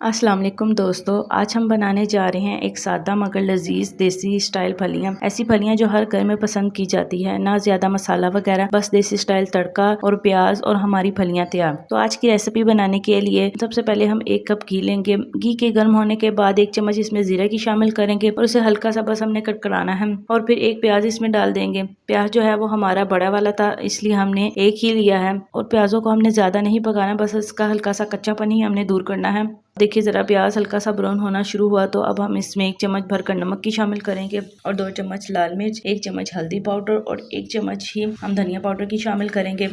अस्सलाम वालेकुम दोस्तों, आज हम बनाने जा रहे हैं एक सादा मगर लजीज देसी स्टाइल फलियां। ऐसी फलियां जो हर घर में पसंद की जाती है, ना ज्यादा मसाला वगैरह, बस देसी स्टाइल तड़का और प्याज और हमारी फलियां तैयार। तो आज की रेसिपी बनाने के लिए सबसे पहले हम 1 कप घी लेंगे। घी के गर्म होने के बाद 1 चम्मच इसमें जीरा की शामिल करेंगे और उसे हल्का सा बस हमने कड़कड़ाना है और फिर 1 प्याज इसमें डाल देंगे। प्याज जो है वो हमारा बड़ा वाला था, इसलिए हमने 1 ही लिया है और प्याजों को हमने ज्यादा नहीं पकाना, बस इसका हल्का सा कच्चापन ही हमने दूर करना है। देखिए ज़रा प्याज हल्का सा ब्राउन होना शुरू हुआ तो अब हम इसमें 1 चम्मच भरकर नमक की शामिल करेंगे और 2 चम्मच लाल मिर्च, 1 चम्मच हल्दी पाउडर और 1 चम्मच ही हम धनिया पाउडर की शामिल करेंगे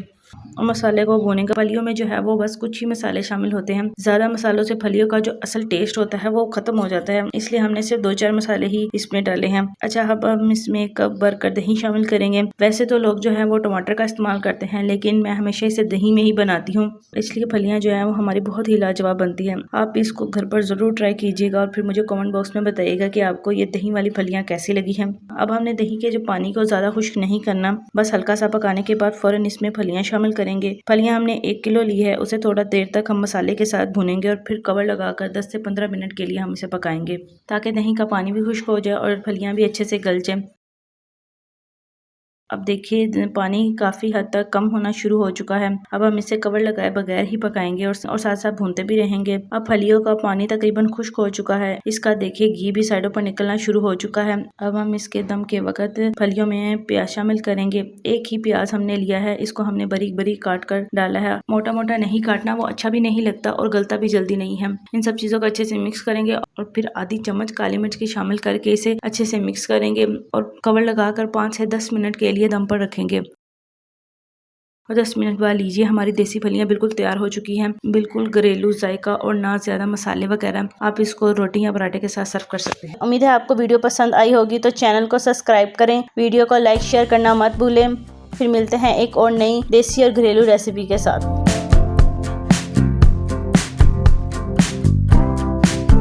और मसाले को भूनेंगे। फलियों में जो है वो बस कुछ ही मसाले शामिल होते हैं। ज्यादा मसालों से फलियों का जो असल टेस्ट होता है वो खत्म हो जाता है, इसलिए हमने सिर्फ 2-4 मसाले ही इसमें डाले हैं। अच्छा, अब हम इसमें 1 कप भरकर दही शामिल करेंगे। वैसे तो लोग जो है वो टमाटर का इस्तेमाल करते हैं, लेकिन मैं हमेशा इसे दही में ही बनाती हूँ, इसलिए फलियां जो है वो हमारी बहुत ही लाजवाब बनती है। आप इसको घर पर जरूर ट्राई कीजिएगा और फिर मुझे कमेंट बॉक्स में बताइएगा कि आपको ये दही वाली फलियां कैसी लगी हैं। अब हमने दही के जो पानी को ज्यादा खुश्क नहीं करना, बस हल्का सा पकाने के बाद फौरन इसमें फलियां शामिल करेंगे। फलियां हमने 1 किलो ली है, उसे थोड़ा देर तक हम मसाले के साथ भूनेंगे और फिर कवर लगाकर 10 से 15 मिनट के लिए हम इसे पकाएंगे ताकि दही का पानी भी खुश्क हो जाए और फलियां भी अच्छे से गल जाए। अब देखिए पानी काफ़ी हद तक कम होना शुरू हो चुका है। अब हम इसे कवर लगाए बगैर ही पकाएंगे और साथ साथ भूनते भी रहेंगे। अब फलियों का पानी तकरीबन खुश्क हो चुका है, इसका देखिए घी भी साइडों पर निकलना शुरू हो चुका है। अब हम इसके दम के वक्त फलियों में प्याज शामिल करेंगे। 1 ही प्याज हमने लिया है, इसको हमने बारीक बारीक काट कर डाला है। मोटा मोटा नहीं काटना, वो अच्छा भी नहीं लगता और गलता भी जल्दी नहीं है। इन सब चीज़ों को अच्छे से मिक्स करेंगे और फिर आधी चम्मच काली मिर्च की शामिल करके इसे अच्छे से मिक्स करेंगे और कवर लगाकर 5 से 10 मिनट के लिए दम पर रखेंगे और 10 मिनट बाद लीजिए हमारी देसी फलियां बिल्कुल तैयार हो चुकी हैं। बिल्कुल घरेलू जायका और ना ज्यादा मसाले वगैरह। आप इसको रोटी या पराठे के साथ सर्व कर सकते हैं। उम्मीद है आपको वीडियो पसंद आई होगी, तो चैनल को सब्सक्राइब करें, वीडियो को लाइक शेयर करना मत भूलें। फिर मिलते हैं एक और नई देसी और घरेलू रेसिपी के साथ।